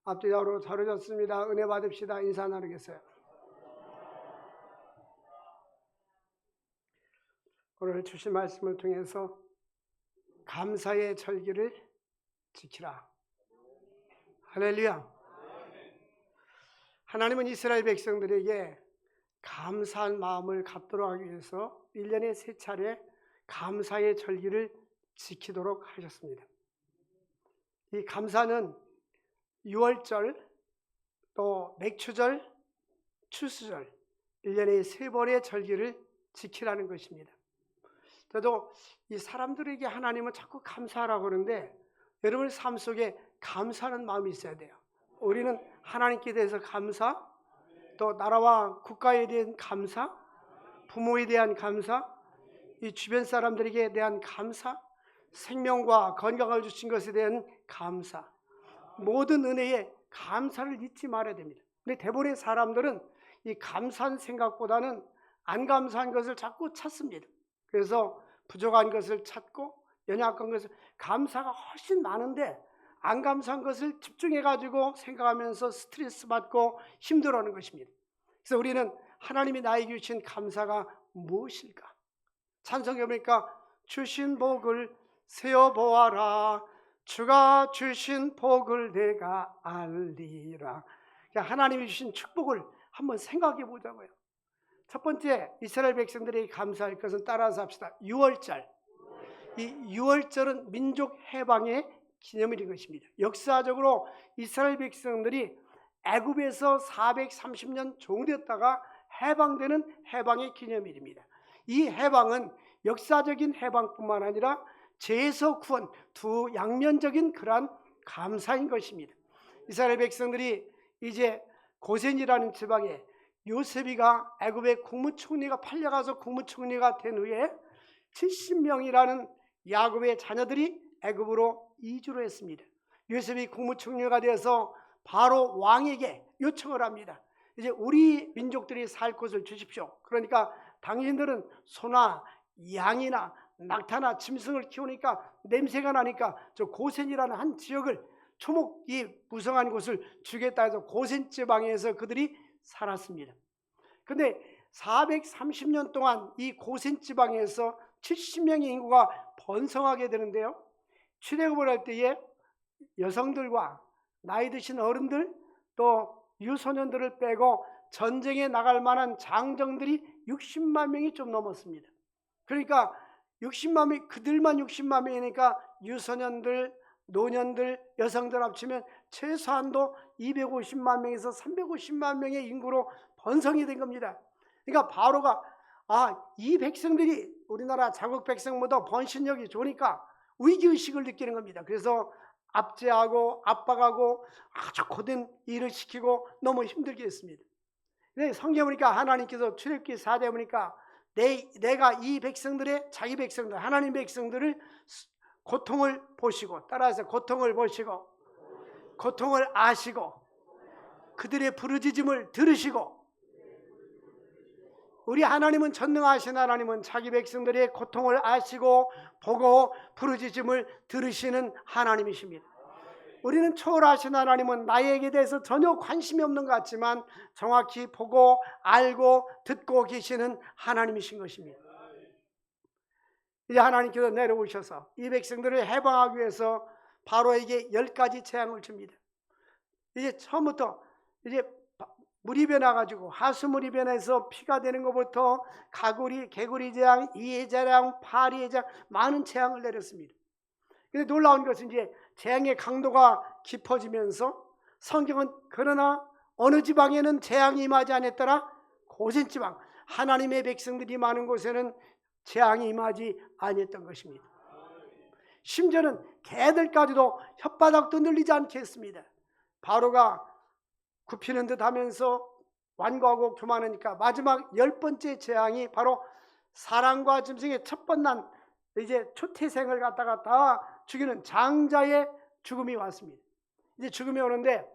앞뒤로 자로졌습니다. 은혜 받읍시다. 인사 나누겠어요. 오늘 주신 말씀을 통해서 감사의 절기를 지키라. 할렐루야. 하나님은 이스라엘 백성들에게 감사한 마음을 갖도록 하기 위해서 1년에 3차례 감사의 절기를 지키도록 하셨습니다. 이 감사는 유월절, 또 맥추절, 추수절 1년에 3번의 절기를 지키라는 것입니다. 저도 이 사람들에게 하나님은 자꾸 감사하라고 하는데 여러분의 삶 속에 감사하는 마음이 있어야 돼요. 우리는 하나님께 대해서 감사, 또 나라와 국가에 대한 감사, 부모에 대한 감사, 이 주변 사람들에게 대한 감사, 생명과 건강을 주신 것에 대한 감사, 모든 은혜에 감사를 잊지 말아야 됩니다. 근데 대부분의 사람들은 이 감사한 생각보다는 안 감사한 것을 자꾸 찾습니다. 그래서 부족한 것을 찾고 연약한 것을, 감사가 훨씬 많은데 안 감사한 것을 집중해가지고 생각하면서 스트레스 받고 힘들어하는 것입니다. 그래서 우리는 하나님이 나에게 주신 감사가 무엇일까? 찬송에 보니까 주신 복을 세어보아라, 주가 주신 복을 내가 알리라. 하나님이 주신 축복을 한번 생각해 보자고요. 첫 번째, 이스라엘 백성들이 감사할 것은 따라서 합시다. 유월절. 이 유월절은 민족 해방의 기념일인 것입니다. 역사적으로 이스라엘 백성들이 애굽에서 430년 종되었다가 해방되는 해방의 기념일입니다. 이 해방은 역사적인 해방뿐만 아니라 죄에서 구원, 두 양면적인 그러한 감사인 것입니다. 이스라엘 백성들이 이제 고센이라는 지방에 요셉이가 애굽의 국무총리가 팔려가서 국무총리가 된 후에 70명이라는 야곱의 자녀들이 애굽으로 이주를 했습니다. 요셉이 국무총리가 되어서 바로 왕에게 요청을 합니다. 이제 우리 민족들이 살 곳을 주십시오. 그러니까 당신들은 소나 양이나 낙타나 짐승을 키우니까 냄새가 나니까 저 고센이라는 한 지역을, 초목이 무성한 곳을 주겠다 해서 고센 지방에서 그들이 살았습니다. 그런데 430년 동안 이 고센 지방에서 70명의 인구가 번성하게 되는데요, 출애굽을 할 때에 여성들과 나이 드신 어른들, 또 유소년들을 빼고 전쟁에 나갈 만한 장정들이 60만 명이 좀 넘었습니다. 그러니까 60만 명, 그들만 60만 명이니까 유소년들, 노년들, 여성들 합치면 최소한도 250만 명에서 350만 명의 인구로 번성이 된 겁니다. 그러니까 바로가 이 백성들이 우리나라 자국 백성보다 번신력이 좋으니까 위기의식을 느끼는 겁니다. 그래서 압제하고 압박하고 아주 고된 일을 시키고 너무 힘들게 했습니다. 근데 성경 보니까 하나님께서 출애굽기 4대 보니까 내가 이 백성들의, 자기 백성들, 하나님 백성들을 고통을 보시고, 따라서 고통을 보시고 고통을 아시고 그들의 부르짖음을 들으시고, 우리 하나님은 전능하신 하나님은 자기 백성들의 고통을 아시고 보고 부르짖음을 들으시는 하나님이십니다. 우리는 초월하신 하나님은 나에게 대해서 전혀 관심이 없는 것 같지만 정확히 보고 알고 듣고 계시는 하나님이신 것입니다. 이제 하나님께서 내려오셔서 이 백성들을 해방하기 위해서 바로에게 10가지 재앙을 줍니다. 이제 처음부터 이제 물이 변해가지고 하수물이 변해서 피가 되는 것부터 가구리, 개구리 재앙, 이해 재앙, 파리의 재앙, 많은 재앙을 내렸습니다. 근데 놀라운 것은 이제 재앙의 강도가 깊어지면서 성경은 그러나 어느 지방에는 재앙이 임하지 않았더라, 고센 지방, 하나님의 백성들이 많은 곳에는 재앙이 임하지 아니했던 것입니다. 심지어는 개들까지도 혓바닥도 늘리지 않게 했습니다. 바로가 굽히는 듯 하면서 완고하고 교만하니까 마지막 10번째 재앙이 바로 사람과 짐승의 첫 번난 이제 초태생을 갖다가 다 죽이는 장자의 죽음이 왔습니다. 이제 죽음이 오는데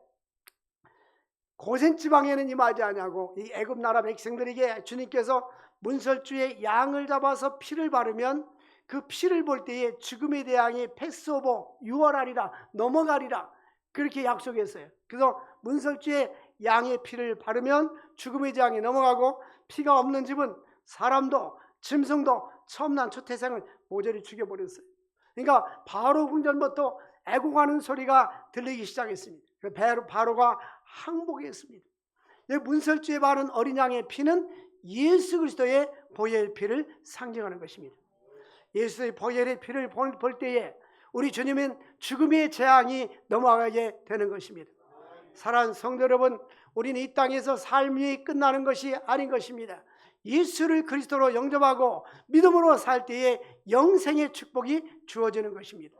고센 지방에는 임하지 아니하고 이 애굽 나라 백성들에게 주님께서 문설주에 양을 잡아서 피를 바르면 그 피를 볼 때에 죽음의 대왕이 패스오버, 유월하리라, 넘어가리라, 그렇게 약속했어요. 그래서 문설주에 양의 피를 바르면 죽음의 재앙이 넘어가고 피가 없는 집은 사람도 짐승도 처음 난 첫 태생을 모조리 죽여버렸어요. 그러니까 바로 궁전부터 애곡하는 소리가 들리기 시작했습니다. 바로가 항복했습니다. 문설주에 바른 어린 양의 피는 예수 그리스도의 보혈 피를 상징하는 것입니다. 예수의 보혈의 피를 볼 때에 우리 주님은 죽음의 재앙이 넘어가게 되는 것입니다. 사랑하는 성도 여러분, 우리는 이 땅에서 삶이 끝나는 것이 아닌 것입니다. 예수를 그리스도로 영접하고 믿음으로 살 때에 영생의 축복이 주어지는 것입니다.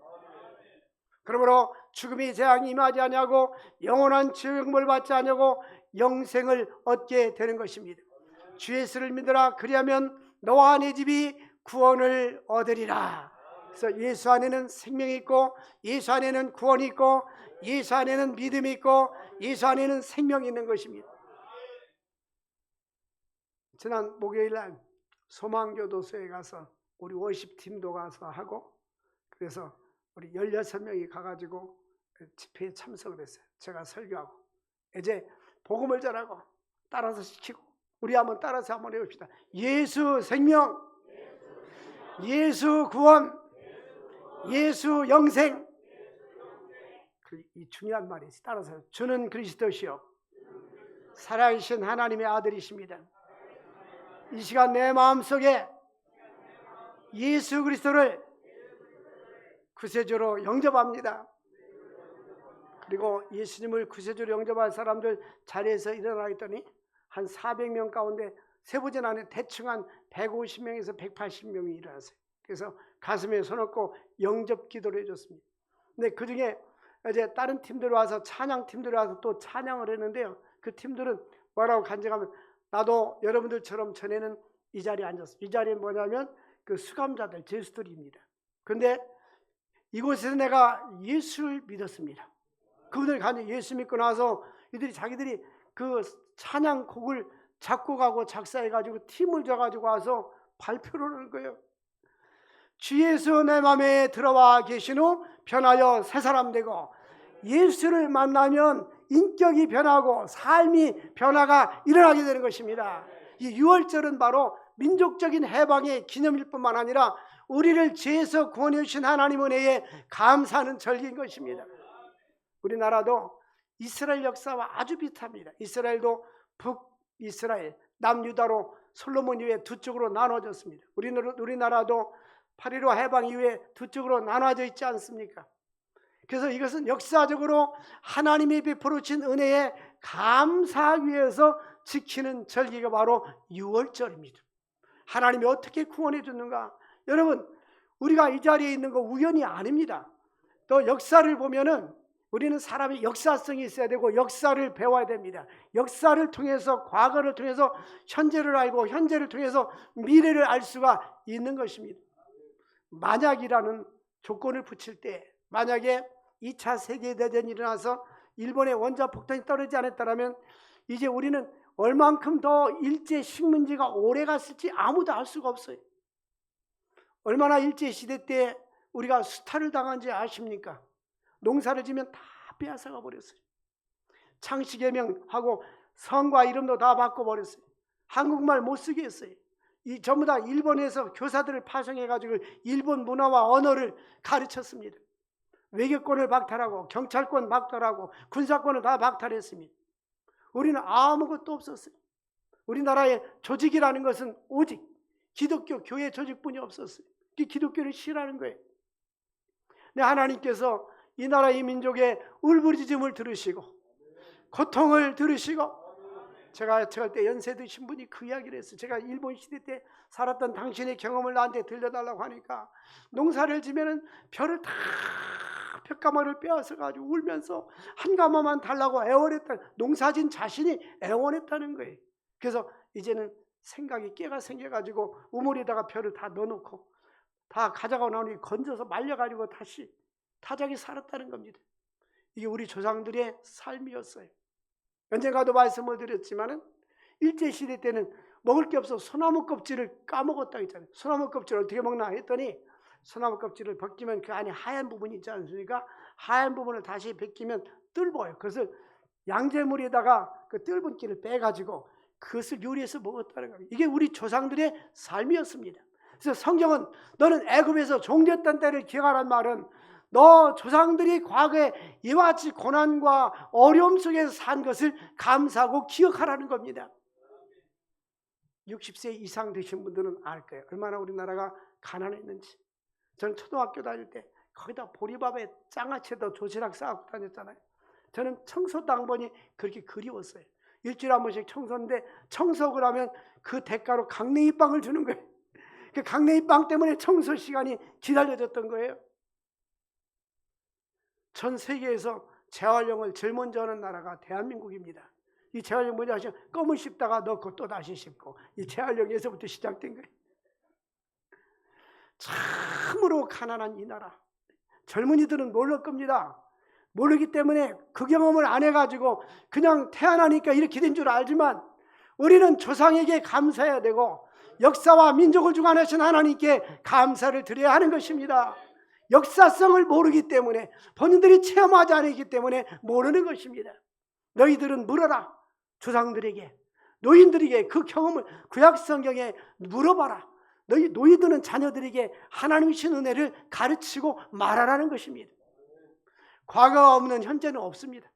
그러므로 죽음의 재앙이 임하지 아니하고 영원한 지옥을 받지 아니하고 영생을 얻게 되는 것입니다. 주 예수를 믿으라. 그리하면 너와 네 집이 구원을 얻으리라. 그래서 예수 안에는 생명이 있고, 예수 안에는 구원이 있고, 예수 안에는 믿음이 있고, 예수 안에는 생명이 있는 것입니다. 지난 목요일날 소망교도소에 가서 우리 워십팀도 가서 하고, 그래서 우리 16명이 가가지고 집회에 참석을 했어요. 제가 설교하고 이제 복음을 전하고 따라서 시키고, 우리 한번 따라서 한번 해봅시다. 예수 생명, 예수 구원, 예수 영생. 이 중요한 말이지. 따라서 주는 그리스도시요 살아계신 하나님의 아들이십니다. 이 시간 내 마음속에 예수 그리스도를 구세주로 영접합니다. 그리고 예수님을 구세주로 영접할 사람들 자리에서 일어나 있더니 한 400명 가운데 세보진 않에 대충 한 150명에서 180명이 일어났어요. 그래서 가슴에 손 얹고 영접 기도를 해줬습니다. 근데 그 중에 이제 다른 팀들 와서 찬양팀들이 와서 또 찬양을 했는데요. 그 팀들은 뭐라고 간증하면, 나도 여러분들처럼 전에는 이 자리에 앉았어요. 이 자리는 뭐냐면 그 수감자들, 죄수들입니다. 그런데 이곳에서 내가 예수를 믿었습니다. 그분들 간증 예수 믿고 나서 이들이 자기들이 그 찬양곡을 작곡하고 작사해가지고 팀을 줘가지고 와서 발표를 하는 거예요. 주 예수 내 맘에 들어와 계신 후 변하여 새 사람 되고, 예수를 만나면 인격이 변하고 삶이 변화가 일어나게 되는 것입니다. 이 6월절은 바로 민족적인 해방의 기념일 뿐만 아니라 우리를 죄에서 구원해 주신 하나님 은혜에 감사하는 절기인 것입니다. 우리나라도 이스라엘 역사와 아주 비슷합니다. 이스라엘도 북이스라엘, 남유다로 솔로몬 이후에 두 쪽으로 나눠졌습니다. 우리나라도 8.15 해방 이후에 두 쪽으로 나눠져 있지 않습니까? 그래서 이것은 역사적으로 하나님이 베풀어 주신 은혜에 감사하기 위해서 지키는 절기가 바로 6월절입니다. 하나님이 어떻게 구원해 줬는가? 여러분, 우리가 이 자리에 있는 거 우연이 아닙니다. 또 역사를 보면은 우리는 사람이 역사성이 있어야 되고 역사를 배워야 됩니다. 역사를 통해서, 과거를 통해서 현재를 알고 현재를 통해서 미래를 알 수가 있는 것입니다. 만약이라는 조건을 붙일 때, 만약에 2차 세계대전이 일어나서 일본의 원자폭탄이 떨어지지 않았다면 이제 우리는 얼만큼 더 일제 식민지가 오래 갔을지 아무도 알 수가 없어요. 얼마나 일제시대 때 우리가 수탈을 당한지 아십니까? 농사를 지면 다 빼앗아가 버렸어요. 창씨개명하고 성과 이름도 다 바꿔버렸어요. 한국말 못 쓰게 했어요. 이 전부 다 일본에서 교사들을 파송해가지고 일본 문화와 언어를 가르쳤습니다. 외교권을 박탈하고 경찰권 박탈하고 군사권을 다 박탈했습니다. 우리는 아무것도 없었어요. 우리나라의 조직이라는 것은 오직 기독교 교회 조직뿐이 없었어요. 그 기독교를 싫어하는 거예요. 근데 하나님께서 이 나라 이 민족의 울부짖음을 들으시고 고통을 들으시고, 제가 때 연세 드신 분이 그 이야기를 했어요. 제가 일본 시대 때 살았던 당신의 경험을 나한테 들려달라고 하니까 농사를 지면은 벼를 다 볏가마를 빼앗아 가지고 울면서 한 가마만 달라고 애원했다. 농사진 자신이 애원했다는 거예요. 그래서 이제는 생각이 깨가 생겨가지고 우물에다가 벼를 다 넣어놓고 다 가져가 나오니 건져서 말려가지고 다시 타작이 살았다는 겁니다. 이게 우리 조상들의 삶이었어요. 언젠가도 말씀을 드렸지만은 일제시대 때는 먹을 게 없어 소나무 껍질을 까먹었다고 했잖아요. 소나무 껍질을 어떻게 먹나 했더니 소나무 껍질을 벗기면 그 안에 하얀 부분이 있지 않습니까? 하얀 부분을 다시 벗기면 뜰보예요. 그것을 양잿물에다가 그 뜰분기를 빼가지고 그것을 요리해서 먹었다는 겁니다. 이게 우리 조상들의 삶이었습니다. 그래서 성경은 너는 애굽에서 종되었던 때를 기억하라는 말은 너 조상들이 과거에 이와 같이 고난과 어려움 속에서 산 것을 감사하고 기억하라는 겁니다. 60세 이상 되신 분들은 알 거예요. 얼마나 우리나라가 가난했는지. 저는 초등학교 다닐 때 거기다 보리밥에 장아찌도 도시락 싸갖고 다녔잖아요. 저는 청소 당번이 그렇게 그리웠어요. 일주일에 한 번씩 청소인데 청소하고 나면 그 대가로 강냉이빵을 주는 거예요. 그 강냉이빵 때문에 청소 시간이 기다려졌던 거예요. 전 세계에서 재활용을 제일 먼저 하는 나라가 대한민국입니다. 이 재활용 먼저 하시면 껌을 씹다가 넣고 또 다시 씹고, 이 재활용에서부터 시작된 거예요. 참으로 가난한 이 나라. 젊은이들은 모를 겁니다. 모르기 때문에 그 경험을 안 해가지고 그냥 태어나니까 이렇게 된 줄 알지만, 우리는 조상에게 감사해야 되고 역사와 민족을 주관하신 하나님께 감사를 드려야 하는 것입니다. 역사성을 모르기 때문에, 본인들이 체험하지 않았기 때문에 모르는 것입니다. 너희들은 물어라. 조상들에게, 노인들에게 그 경험을 구약 성경에 물어봐라. 너희들은 자녀들에게 하나님이신 은혜를 가르치고 말하라는 것입니다. 과거가 없는 현재는 없습니다.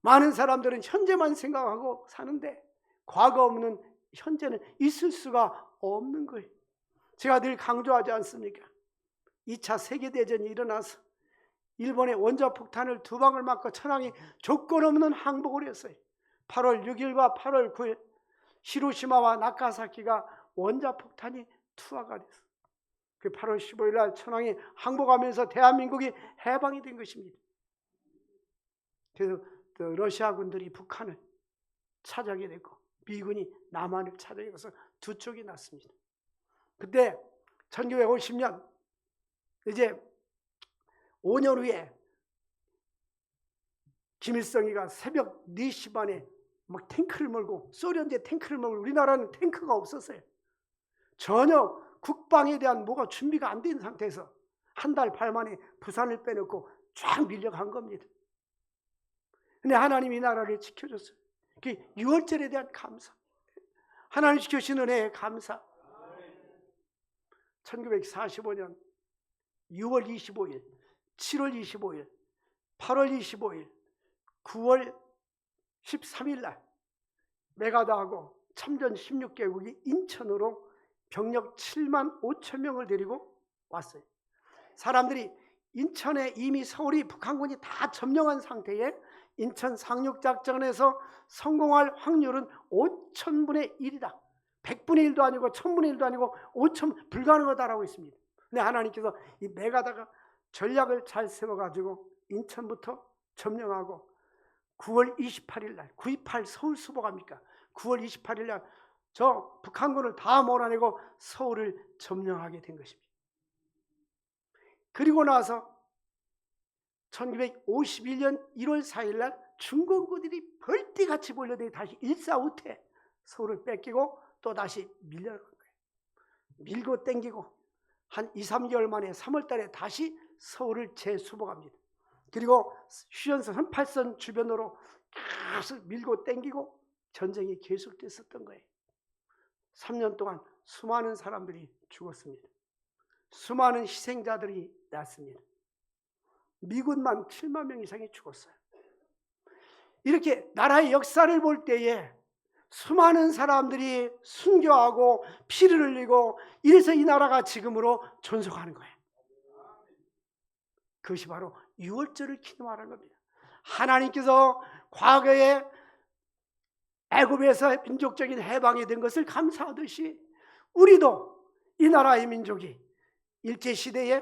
많은 사람들은 현재만 생각하고 사는데 과거 없는 현재는 있을 수가 없는 거예요. 제가 늘 강조하지 않습니까? 2차 세계대전이 일어나서 일본의 원자폭탄을 2방을 맞고 천황이 조건 없는 항복을 했어요. 8월 6일과 8월 9일 히로시마와 나가사키가 원자폭탄이 투하가 됐어요. 그 8월 15일 날 천황이 항복하면서 대한민국이 해방이 된 것입니다. 그래서 러시아군들이 북한을 차지하게 됐고 미군이 남한을 차지하게 돼서 두 쪽이 났습니다. 그때 1950년 이제 5년 후에 김일성이가 새벽 4시 반에 막 탱크를 몰고, 소련제 탱크를 몰고, 우리나라는 탱크가 없었어요. 전혀 국방에 대한 뭐가 준비가 안 된 상태에서 한 달 반 만에 부산을 빼놓고 쫙 밀려간 겁니다. 근데 하나님이 이 나라를 지켜줬어요. 그 6월절에 대한 감사, 하나님 지켜주신 은혜에 감사. 1945년 6월 25일, 7월 25일, 8월 25일, 9월 13일 날 메가다하고 참전 16개국이 인천으로 병력 7만 5천 명을 데리고 왔어요. 사람들이 인천에 이미 서울이 북한군이 다 점령한 상태에 인천 상륙작전에서 성공할 확률은 5천분의 1이다. 100분의 1도 아니고 1000분의 1도 아니고 5천 불가능하다라고 있습니다. 근데 하나님께서 이 메가다가 전략을 잘 세워가지고 인천부터 점령하고 9월 28일 날 9.28 서울 수복합니까? 9월 28일 날 저 북한군을 다 몰아내고 서울을 점령하게 된 것입니다. 그리고 나서 1951년 1월 4일 날 중공군들이 벌떼같이 몰려들이 다시 일사후퇴 서울을 뺏기고 또 다시 밀려간 거예요. 밀고 땡기고 한 2, 3개월 만에 3월 달에 다시 서울을 재수복합니다. 그리고 휴전선 38선 주변으로 계속 밀고 땡기고 전쟁이 계속됐었던 거예요. 3년 동안 수많은 사람들이 죽었습니다. 수많은 희생자들이 났습니다. 미군만 7만 명 이상이 죽었어요. 이렇게 나라의 역사를 볼 때에 수많은 사람들이 순교하고 피를 흘리고 이래서 이 나라가 지금으로 존속하는 거예요. 그것이 바로 6월절을 기념하는 겁니다. 하나님께서 과거에 애굽에서 민족적인 해방이 된 것을 감사하듯이 우리도 이 나라의 민족이 일제시대에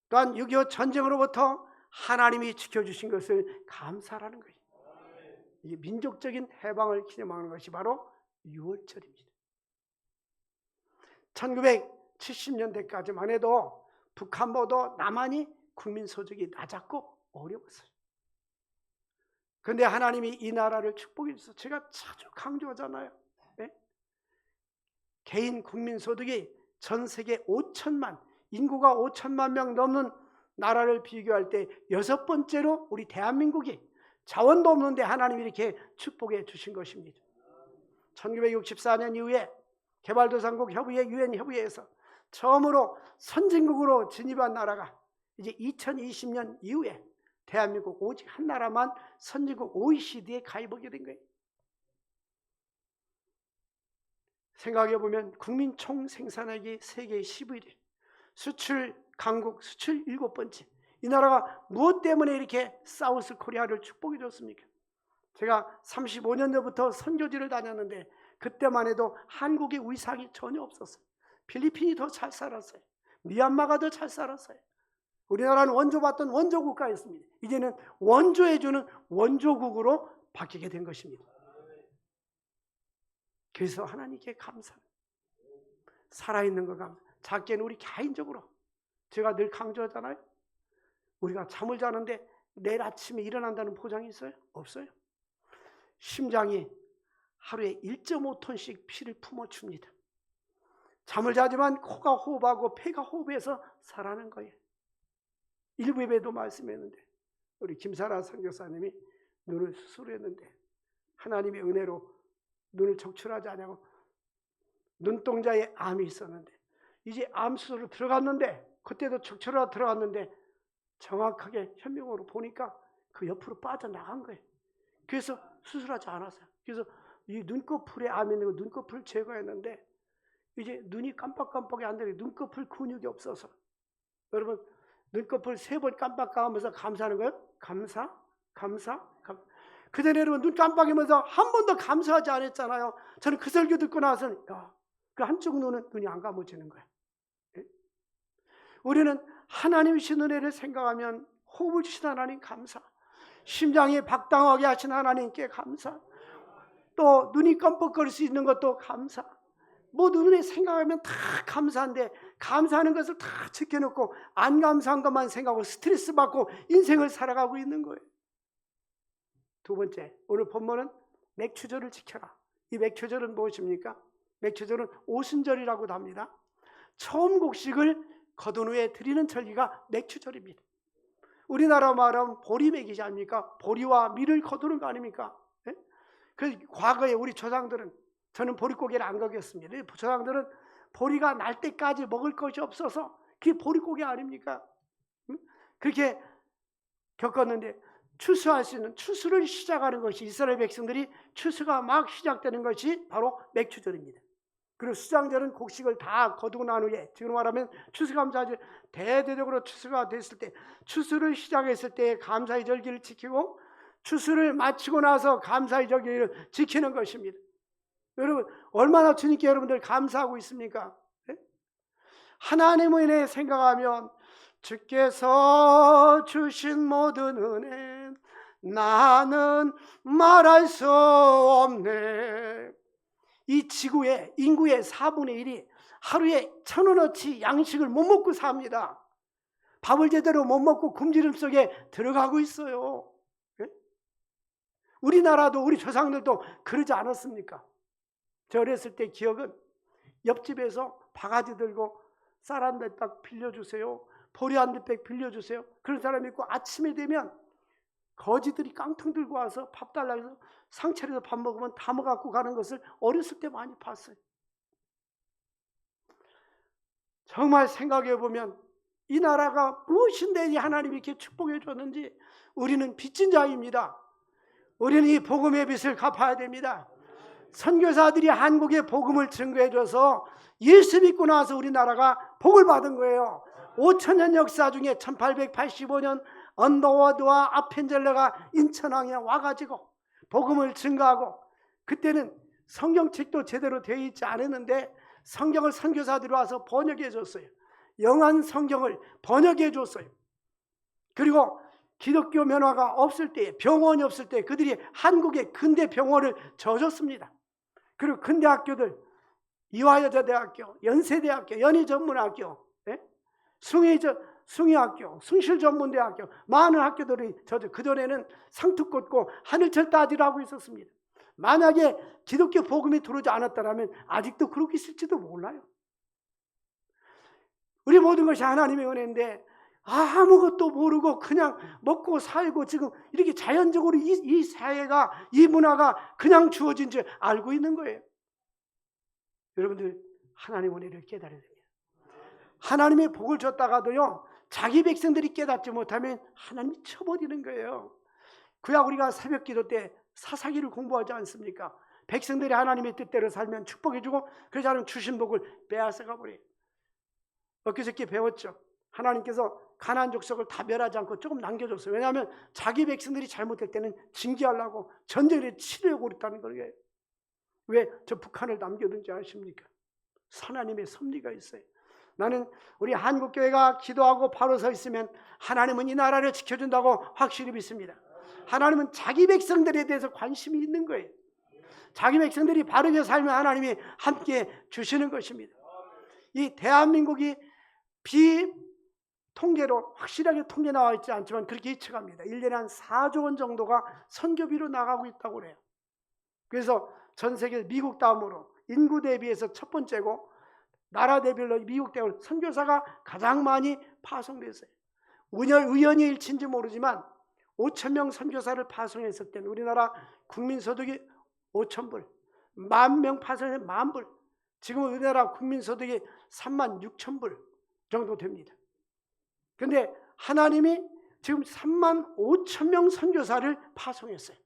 또한 6.25 전쟁으로부터 하나님이 지켜주신 것을 감사하는 거예요. 이게 민족적인 해방을 기념하는 것이 바로 6월절입니다. 1970년대까지만 해도 북한보다 남한이 국민 소득이 낮았고 어려웠어요. 그런데 하나님이 이 나라를 축복해 주셔서 제가 자주 강조하잖아요. 네? 개인 국민 소득이 전 세계 5천만, 인구가 5천만 명 넘는 나라를 비교할 때 6번째로 우리 대한민국이 자원도 없는데 하나님이 이렇게 축복해 주신 것입니다. 1964년 이후에 개발도상국 협의회, 유엔 협의회에서 처음으로 선진국으로 진입한 나라가 이제 2020년 이후에 대한민국 오직 한 나라만 선진국 OECD에 가입하게 된 거예요. 생각해 보면 국민 총 생산액이 세계 11위, 수출 강국, 수출 7번째. 이 나라가 무엇 때문에 이렇게 사우스 코리아를 축복해 줬습니까? 제가 35년 전부터 선교지를 다녔는데 그때만 해도 한국의 위상이 전혀 없었어요. 필리핀이 더 잘 살았어요. 미얀마가 더 잘 살았어요. 우리나라는 원조받던 원조국가였습니다. 이제는 원조해주는 원조국으로 바뀌게 된 것입니다. 그래서 하나님께 감사. 살아있는 거 감사. 작게는 우리 개인적으로 제가 늘 강조하잖아요. 우리가 잠을 자는데 내일 아침에 일어난다는 보장이 있어요? 없어요. 심장이 하루에 1.5톤씩 피를 품어줍니다. 잠을 자지만 코가 호흡하고 폐가 호흡해서 살아나는 거예요. 일부 예배도 말씀했는데 우리 김사라 선교사님이 눈을 수술했는데 하나님의 은혜로 눈을 적출하지 않냐고 눈동자에 암이 있었는데 이제 암 수술을 들어갔는데 그때도 적출하러 들어갔는데 정확하게 현명으로 보니까 그 옆으로 빠져나간 거예요. 그래서 수술하지 않았어요. 그래서 이 눈꺼풀에 암이 있는 거 눈꺼풀을 제거했는데 이제 눈이 깜빡깜빡이 안 되고 눈꺼풀 근육이 없어서 여러분 눈꺼풀 3번 깜빡깜하면서 감사하는 거예요? 감사. 그전에 여러분 눈 깜빡이면서 한 번도 감사하지 않았잖아요. 저는 그 설교 듣고 나서는 그 한쪽 눈이 안 감아지는 거예요. 우리는 하나님의 은혜를 생각하면 호흡을 주신 하나님 감사, 심장이 박당하게 하신 하나님께 감사, 또 눈이 깜빡거릴 수 있는 것도 감사. 눈에 생각하면 다 감사한데 감사하는 것을 다 지켜놓고 안 감사한 것만 생각하고 스트레스 받고 인생을 살아가고 있는 거예요. 두 번째, 오늘 본문은 맥추절을 지켜라. 이 맥추절은 무엇입니까? 맥추절은 오순절이라고도 합니다. 처음 곡식을 거둔 후에 드리는 절기가 맥추절입니다. 우리나라 말하면 보리맥이지 않습니까? 보리와 밀을 거두는 거 아닙니까? 네? 그 과거에 우리 조상들은, 저는 보릿고개를 안 거겼습니다. 조상들은 보리가 날 때까지 먹을 것이 없어서 그게 보릿고개 아닙니까? 그렇게 겪었는데 추수할 수 있는 추수를 시작하는 것이 이스라엘 백성들이 추수가 막 시작되는 것이 바로 맥추절입니다. 그리고 수장절은 곡식을 다 거두고 난 후에 지금 말하면 추수감사절 대대적으로 추수가 됐을 때 추수를 시작했을 때 감사의 절기를 지키고 추수를 마치고 나서 감사의 절기를 지키는 것입니다. 여러분 얼마나 주님께 여러분들 감사하고 있습니까? 네? 하나님의 은혜 생각하면 주께서 주신 모든 은혜 나는 말할 수 없네. 이 지구의 인구의 4분의 1이 하루에 1,000원어치 양식을 못 먹고 삽니다. 밥을 제대로 못 먹고 굶주림 속에 들어가고 있어요. 네? 우리나라도 우리 조상들도 그러지 않았습니까? 저 어렸을 때 기억은 옆집에서 바가지 들고 쌀 한 대딱 빌려주세요. 보리 한 대딱 빌려주세요. 그런 사람이 있고 아침에 되면 거지들이 깡통 들고 와서 밥 달라고 해서 상차려서 밥 먹으면 담아갖고 가는 것을 어렸을 때 많이 봤어요. 정말 생각해 보면 이 나라가 무엇인데 하나님이 이렇게 축복해 줬는지 우리는 빚진 자입니다. 우리는 이 복음의 빚을 갚아야 됩니다. 선교사들이 한국에 복음을 증거해줘서 예수 믿고 나서 우리나라가 복을 받은 거예요. 5,000년 역사 중에 1885년 언더워드와 아펜젤러가 인천항에 와가지고 복음을 증거하고, 그때는 성경책도 제대로 되어 있지 않았는데 성경을 선교사들이 와서 번역해 줬어요. 영한 성경을 번역해 줬어요. 그리고 기독교 면허가 없을 때, 병원이 없을 때 그들이 한국의 근대 병원을 져줬습니다. 그리고 근대 학교들, 이화여자대학교, 연세대학교, 연희전문학교, 숭의학교, 숭실전문대학교, 많은 학교들이 그전에는 상투 꽂고 하늘철 따지라고 있었습니다. 만약에 기독교 복음이 들어오지 않았다면 아직도 그렇게 있을지도 몰라요. 우리 모든 것이 하나님의 은혜인데 아무것도 모르고 그냥 먹고 살고 지금 이렇게 자연적으로 이 사회가, 이 문화가 그냥 주어진 줄 알고 있는 거예요. 여러분들, 하나님 은혜를 깨달아야 됩니다. 하나님의 복을 줬다가도요, 자기 백성들이 깨닫지 못하면 하나님이 쳐버리는 거예요. 그야 우리가 새벽 기도 때 사사기를 공부하지 않습니까? 백성들이 하나님의 뜻대로 살면 축복해주고, 그러지 않으면 주신 복을 빼앗아가 버려요. 엊그저께 배웠죠. 하나님께서 가나안 족속을 다 멸하지 않고 조금 남겨줬어요. 왜냐하면 자기 백성들이 잘못할 때는 징계하려고 전쟁에 치료하고 있다는 거예요. 왜 저 북한을 남겨둔지 아십니까? 하나님의 섭리가 있어요. 나는 우리 한국교회가 기도하고 바로 서 있으면 하나님은 이 나라를 지켜준다고 확실히 믿습니다. 하나님은 자기 백성들에 대해서 관심이 있는 거예요. 자기 백성들이 바르게 살면 하나님이 함께 주시는 것입니다. 이 대한민국이 통계로 확실하게 통계 나와 있지 않지만 그렇게 예측합니다. 1년에 한 4조 원 정도가 선교비로 나가고 있다고 그래요. 그래서 전 세계 미국 다음으로 인구 대비해서 첫 번째고, 나라 대별로 미국 대로 선교사가 가장 많이 파송됐어요. 우연히 일치인지 모르지만 5,000명 선교사를 파송했을 때는 우리나라 국민소득이 5,000불, 10,000명 파송에 10,000불, 지금 우리나라 국민소득이 36,000불 정도 됩니다. 그런데 하나님이 지금 35,000명 선교사를 파송했어요.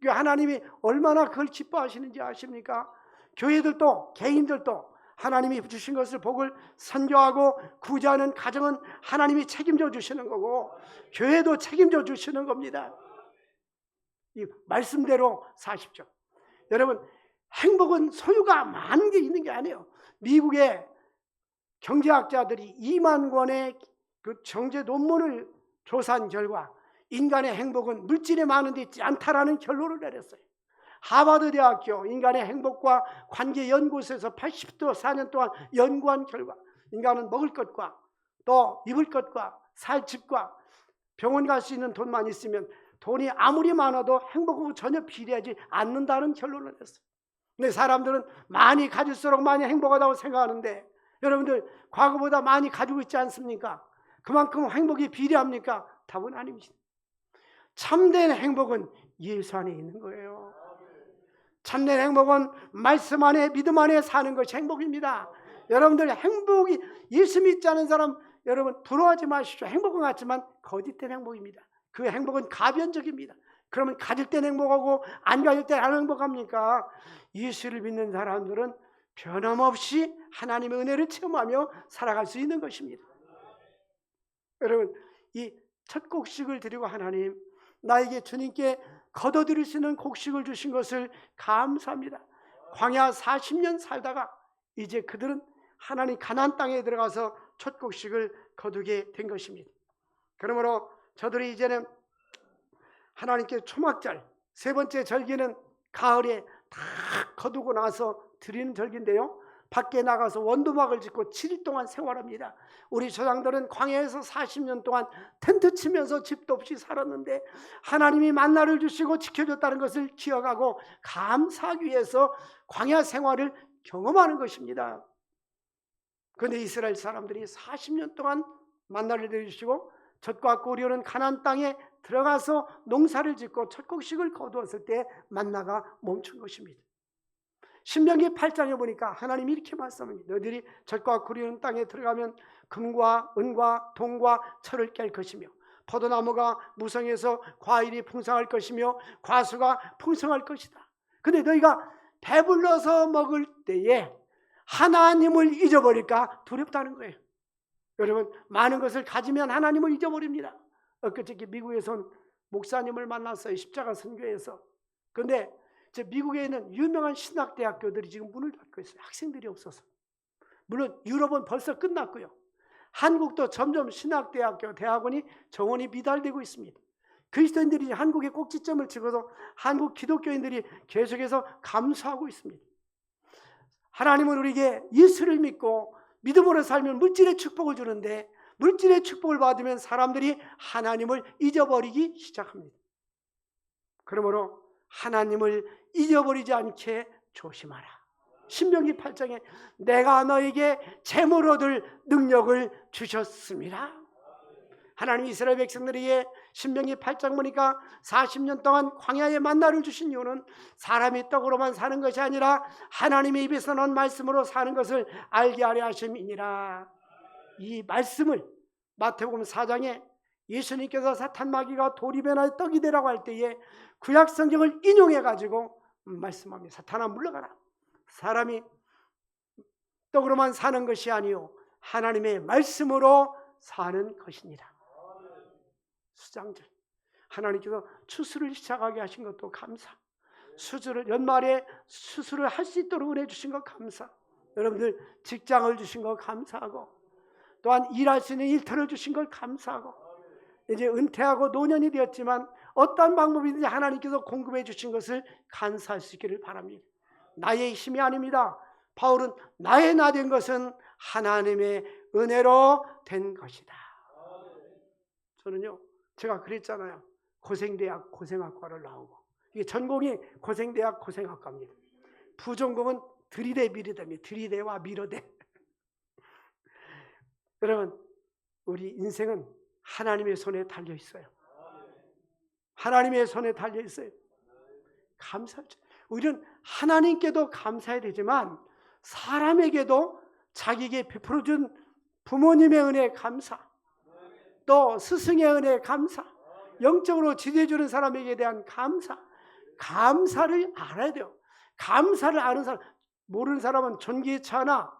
하나님이 얼마나 그걸 기뻐하시는지 아십니까? 교회들도 개인들도 하나님이 주신 것을 복을 선교하고 구제하는 가정은 하나님이 책임져 주시는 거고, 교회도 책임져 주시는 겁니다. 이 말씀대로 사십시오. 여러분, 행복은 소유가 많은 게 있는 게 아니에요. 미국의 경제학자들이 2만 권의 그 경제 논문을 조사한 결과 인간의 행복은 물질에 많은 데 있지 않다라는 결론을 내렸어요. 하버드 대학교 인간의 행복과 관계 연구소에서 84년 동안 연구한 결과, 인간은 먹을 것과 또 입을 것과 살 집과 병원 갈 수 있는 돈만 있으면 돈이 아무리 많아도 행복하고 전혀 비례하지 않는다는 결론을 냈어요. 근데 사람들은 많이 가질수록 많이 행복하다고 생각하는데, 여러분들 과거보다 많이 가지고 있지 않습니까? 그만큼 행복이 비례합니까? 답은 아닙니다. 참된 행복은 예수 안에 있는 거예요. 참된 행복은 말씀 안에, 믿음 안에 사는 것이 행복입니다. 여러분들 행복이, 예수 믿지 않은 사람 여러분 부러워하지 마십시오. 행복은 같지만 거짓된 행복입니다. 그 행복은 가변적입니다. 그러면 가질 때는 행복하고 안 가질 때는 안 행복합니까? 예수를 믿는 사람들은 변함없이 하나님의 은혜를 체험하며 살아갈 수 있는 것입니다. 여러분, 이 첫 곡식을 드리고 하나님, 나에게 주님께 거둬들일 수 있는 곡식을 주신 것을 감사합니다. 광야 40년 살다가 이제 그들은 하나님 가나안 땅에 들어가서 첫 곡식을 거두게 된 것입니다. 그러므로 저들이 이제는 하나님께 초막절, 세 번째 절기는 가을에 다 거두고 나서 드리는 절기인데요, 밖에 나가서 원두막을 짓고 7일 동안 생활합니다. 우리 조상들은 광야에서 40년 동안 텐트 치면서 집도 없이 살았는데 하나님이 만나를 주시고 지켜줬다는 것을 기억하고 감사하기 위해서 광야 생활을 경험하는 것입니다. 그런데 이스라엘 사람들이 40년 동안 만나를 내주시고 젖과 꿀이 흐르는 가나안 땅에 들어가서 농사를 짓고 첫 곡식을 거두었을 때 만나가 멈춘 것입니다. 신명기 8장에 보니까 하나님이 이렇게 말씀합니다. 너희들이 젖과 꿀이 흐르는 땅에 들어가면 금과 은과 동과 철을 깰 것이며 포도나무가 무성해서 과일이 풍성할 것이며 과수가 풍성할 것이다. 근데 너희가 배불러서 먹을 때에 하나님을 잊어버릴까 두렵다는 거예요. 여러분, 많은 것을 가지면 하나님을 잊어버립니다. 엊그저께 미국에선 목사님을 만났어요. 십자가 선교에서. 그런데 미국에 있는 유명한 신학대학교들이 지금 문을 닫고 있어요. 학생들이 없어서. 물론 유럽은 벌써 끝났고요. 한국도 점점 신학대학교, 대학원이 정원이 미달되고 있습니다. 그리스도인들이 한국에 꼭지점을 찍어서 한국 기독교인들이 계속해서 감수하고 있습니다. 하나님은 우리에게 예수를 믿고 믿음으로 살면 물질의 축복을 주는데, 물질의 축복을 받으면 사람들이 하나님을 잊어버리기 시작합니다. 그러므로 하나님을 잊어버리지 않게 조심하라. 신명기 8장에 내가 너에게 재물 얻을 능력을 주셨습니다. 하나님이 이스라엘 백성들에게 신명기 8장 보니까 40년 동안 광야의 만나를 주신 이유는 사람이 떡으로만 사는 것이 아니라 하나님의 입에서 나온 말씀으로 사는 것을 알게 하려 하심이니라. 이 말씀을 마태복음 4장에 예수님께서 사탄 마귀가 돌이 변하여 떡이 되라고 할 때에 구약 성경을 인용해 가지고 말씀합니다. 사탄아 물러가라. 사람이 떡으로만 사는 것이 아니요 하나님의 말씀으로 사는 것이니라. 수장절 하나님께서 추수를 시작하게 하신 것도 감사. 수주를 연말에 수술을 할 수 있도록 은혜 주신 것 감사. 여러분들 직장을 주신 것 감사하고 또한 일할 수 있는 일터를 주신 걸 감사하고 이제 은퇴하고 노년이 되었지만 어떤 방법이든지 하나님께서 공급해 주신 것을 감사할 수 있기를 바랍니다. 나의 힘이 아닙니다. 바울은 나의 나 된 것은 하나님의 은혜로 된 것이다. 저는요 제가 그랬잖아요. 고생대학 고생학과를 나오고 이게 전공이 고생대학 고생학과입니다. 부전공은 들이대 미르대입니다. 들이대와 미르대. 여러분 우리 인생은 하나님의 손에 달려 있어요. 하나님의 손에 달려 있어요. 감사하죠. 우리는 하나님께도 감사해야 되지만 사람에게도 자기에게 베풀어준 부모님의 은혜 감사, 또 스승의 은혜 감사, 영적으로 지도해주는 사람에게 대한 감사, 감사를 알아야 돼요. 감사를 아는 사람, 모르는 사람은 존귀에 차나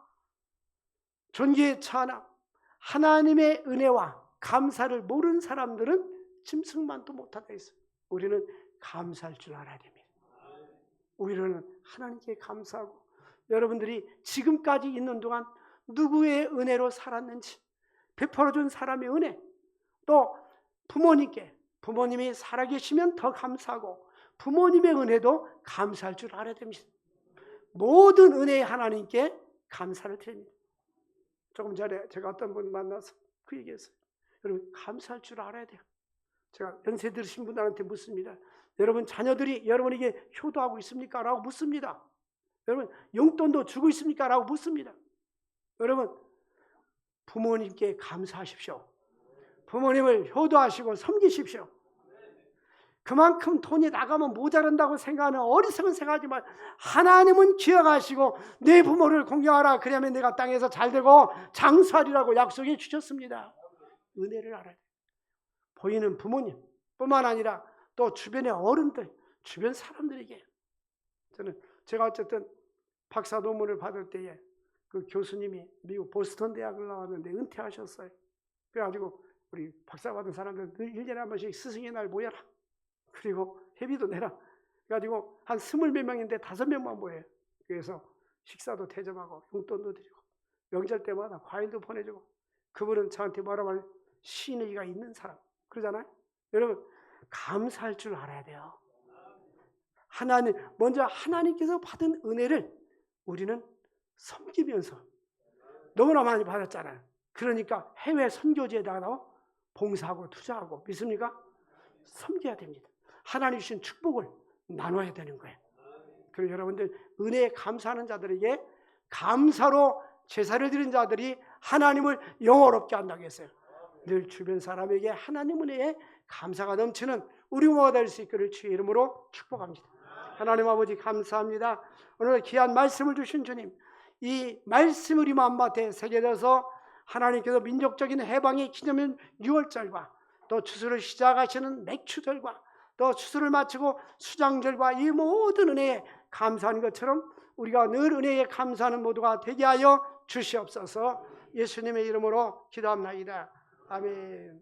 하나님의 은혜와 감사를 모르는 사람들은 짐승만도 못하다 했어요. 우리는 감사할 줄 알아야 됩니다. 우리는 하나님께 감사하고 여러분들이 지금까지 있는 동안 누구의 은혜로 살았는지 베풀어준 사람의 은혜, 또 부모님이 살아계시면 더 감사하고 부모님의 은혜도 감사할 줄 알아야 됩니다. 모든 은혜의 하나님께 감사를 드립니다. 조금 전에 제가 어떤 분 만나서 그 얘기했어요. 여러분 감사할 줄 알아야 돼요. 제가 연세 들으신 분들한테 묻습니다. 여러분 자녀들이 여러분에게 효도하고 있습니까? 라고 묻습니다. 여러분 용돈도 주고 있습니까? 라고 묻습니다. 여러분 부모님께 감사하십시오. 부모님을 효도하시고 섬기십시오. 그만큼 돈이 나가면 모자란다고 생각하는 어리석은 생각하지 말. 하나님은 기억하시고 내 부모를 공경하라. 그러면 내가 땅에서 잘되고 장수하리라고 약속해 주셨습니다. 은혜를 알아야 돼요. 보이는 부모님 뿐만 아니라 또 주변의 어른들, 주변 사람들에게. 제가 어쨌든 박사 논문을 받을 때에 그 교수님이 미국 보스턴 대학을 나왔는데 은퇴하셨어요. 그래가지고 우리 박사 받은 사람들 1년에 한 번씩 스승의 날 모여라. 그리고 회비도 내라. 그래가지고 한 20몇 명인데 5명만 모여요. 그래서 식사도 대접하고 용돈도 드리고 명절 때마다 과일도 보내주고. 그분은 저한테 뭐라고 하면 신의가 있는 사람 그러잖아요. 여러분 감사할 줄 알아야 돼요. 먼저 하나님께서 받은 은혜를 우리는 섬기면서 너무나 많이 받았잖아요. 그러니까 해외 선교지에다가 봉사하고 투자하고 믿습니까? 섬겨야 됩니다. 하나님 주신 축복을 나눠야 되는 거예요. 그리고 여러분들 은혜에 감사하는 자들에게 감사로 제사를 드린 자들이 하나님을 영화롭게 한다고 했어요. 늘 주변 사람에게 하나님 은혜에 감사가 넘치는 우리 모두가 될 수 있기를 주의 이름으로 축복합니다. 하나님 아버지 감사합니다. 오늘 귀한 말씀을 주신 주님, 이 말씀을 우리 마음밭에 새겨져서 하나님께서 민족적인 해방의 기념일 6월절과 또 추수를 시작하시는 맥추절과 또 추수를 마치고 수장절과 이 모든 은혜에 감사하는 것처럼 우리가 늘 은혜에 감사하는 모두가 되게 하여 주시옵소서. 예수님의 이름으로 기도합니다. 아멘.